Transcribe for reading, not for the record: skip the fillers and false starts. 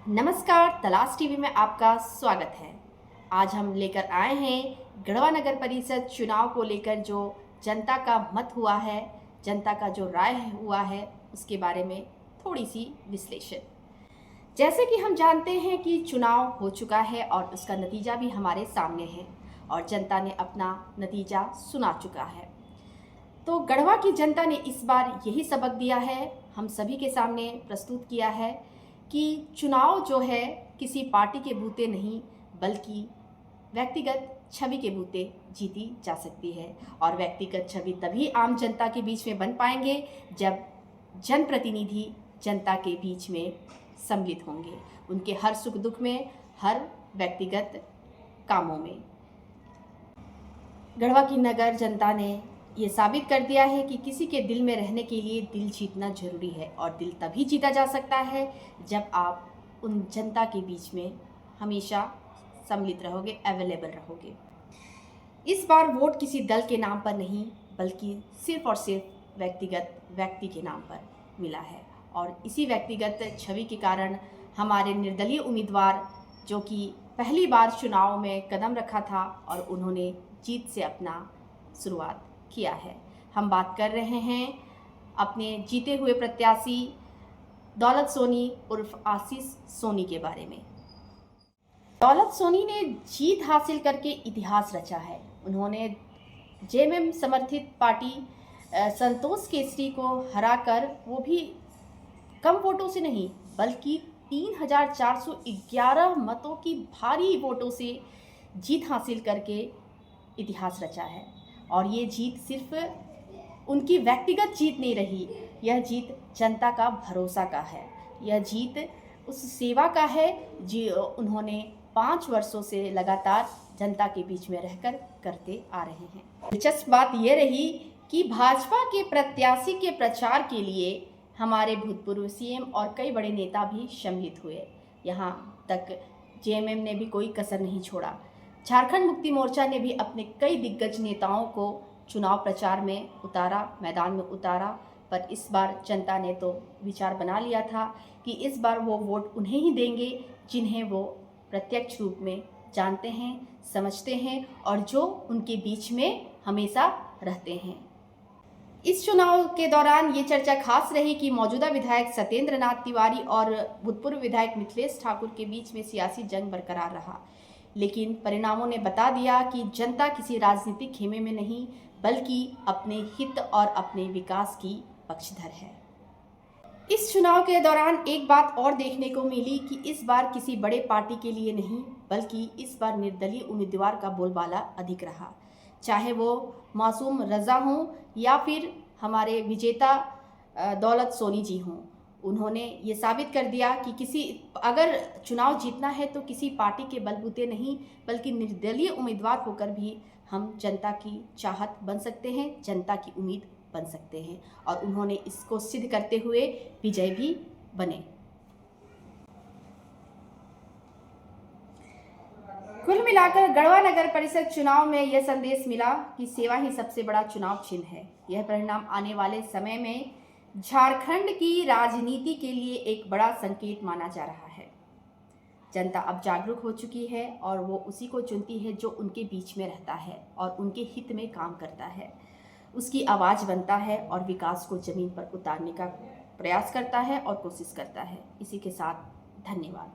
नमस्कार, तलाश टीवी में आपका स्वागत है। आज हम लेकर आए हैं गढ़वा नगर परिषद चुनाव को लेकर जो जनता का मत हुआ है, जनता का जो राय हुआ है, उसके बारे में थोड़ी सी विश्लेषण। जैसे कि हम जानते हैं कि चुनाव हो चुका है और उसका नतीजा भी हमारे सामने है और जनता ने अपना नतीजा सुना चुका है। तो गढ़वा की जनता ने इस बार यही सबक दिया है, हम सभी के सामने प्रस्तुत किया है कि चुनाव जो है किसी पार्टी के बूते नहीं बल्कि व्यक्तिगत छवि के बूते जीती जा सकती है। और व्यक्तिगत छवि तभी आम जनता के बीच में बन पाएंगे जब जनप्रतिनिधि जनता के बीच में सम्मिलित होंगे, उनके हर सुख दुख में, हर व्यक्तिगत कामों में। गढ़वा की नगर जनता ने ये साबित कर दिया है कि किसी के दिल में रहने के लिए दिल जीतना जरूरी है और दिल तभी जीता जा सकता है जब आप उन जनता के बीच में हमेशा सम्मिलित रहोगे, अवेलेबल रहोगे। इस बार वोट किसी दल के नाम पर नहीं बल्कि सिर्फ और सिर्फ व्यक्तिगत व्यक्ति के नाम पर मिला है और इसी व्यक्तिगत छवि के कारण हमारे निर्दलीय उम्मीदवार जो कि पहली बार चुनाव में कदम रखा था और उन्होंने जीत से अपना शुरुआत किया है। हम बात कर रहे हैं अपने जीते हुए प्रत्याशी दौलत सोनी उर्फ आशीष सोनी के बारे में। दौलत सोनी ने जीत हासिल करके इतिहास रचा है। उन्होंने जेएमएम समर्थित पार्टी संतोष केसरी को हराकर, वो भी कम वोटों से नहीं बल्कि 3411 मतों की भारी वोटों से जीत हासिल करके इतिहास रचा है। और ये जीत सिर्फ उनकी व्यक्तिगत जीत नहीं रही, यह जीत जनता का भरोसा का है, यह जीत उस सेवा का है जो उन्होंने 5 वर्षों से लगातार जनता के बीच में रहकर करते आ रहे हैं। दिलचस्प बात यह रही कि भाजपा के प्रत्याशी के प्रचार के लिए हमारे भूतपूर्व सीएम और कई बड़े नेता भी सम्मिलित हुए। यहाँ तक जेएमएम ने भी कोई कसर नहीं छोड़ा। झारखंड मुक्ति मोर्चा ने भी अपने कई दिग्गज नेताओं को चुनाव प्रचार में उतारा, मैदान में उतारा, पर इस बार जनता ने तो विचार बना लिया था कि इस बार वो वोट उन्हें ही देंगे जिन्हें वो प्रत्यक्ष रूप में जानते हैं, समझते हैं और जो उनके बीच में हमेशा रहते हैं। इस चुनाव के दौरान ये चर्चा खास रही कि मौजूदा विधायक सत्येंद्र नाथ तिवारी और भूतपूर्व विधायक मिथिलेश ठाकुर के बीच में सियासी जंग बरकरार रहा, लेकिन परिणामों ने बता दिया कि जनता किसी राजनीतिक खेमे में नहीं बल्कि अपने हित और अपने विकास की पक्षधर है। इस चुनाव के दौरान एक बात और देखने को मिली कि इस बार किसी बड़े पार्टी के लिए नहीं बल्कि इस बार निर्दलीय उम्मीदवार का बोलबाला अधिक रहा, चाहे वो मासूम रजा हों या फिर हमारे विजेता दौलत सोनी जी हों। उन्होंने ये साबित कर दिया कि अगर चुनाव जीतना है तो किसी पार्टी के बलबूते नहीं बल्कि निर्दलीय उम्मीदवार होकर भी हम जनता की चाहत बन सकते हैं, जनता की उम्मीद बन सकते हैं और उन्होंने इसको सिद्ध करते हुए विजय भी बने। कुल मिलाकर गढ़वा नगर परिषद चुनाव में यह संदेश मिला कि सेवा ही सबसे बड़ा चुनाव चिन्ह है। यह परिणाम आने वाले समय में झारखंड की राजनीति के लिए एक बड़ा संकेत माना जा रहा है। जनता अब जागरूक हो चुकी है और वो उसी को चुनती है जो उनके बीच में रहता है और उनके हित में काम करता है, उसकी आवाज़ बनता है और विकास को जमीन पर उतारने का प्रयास करता है और कोशिश करता है। इसी के साथ धन्यवाद।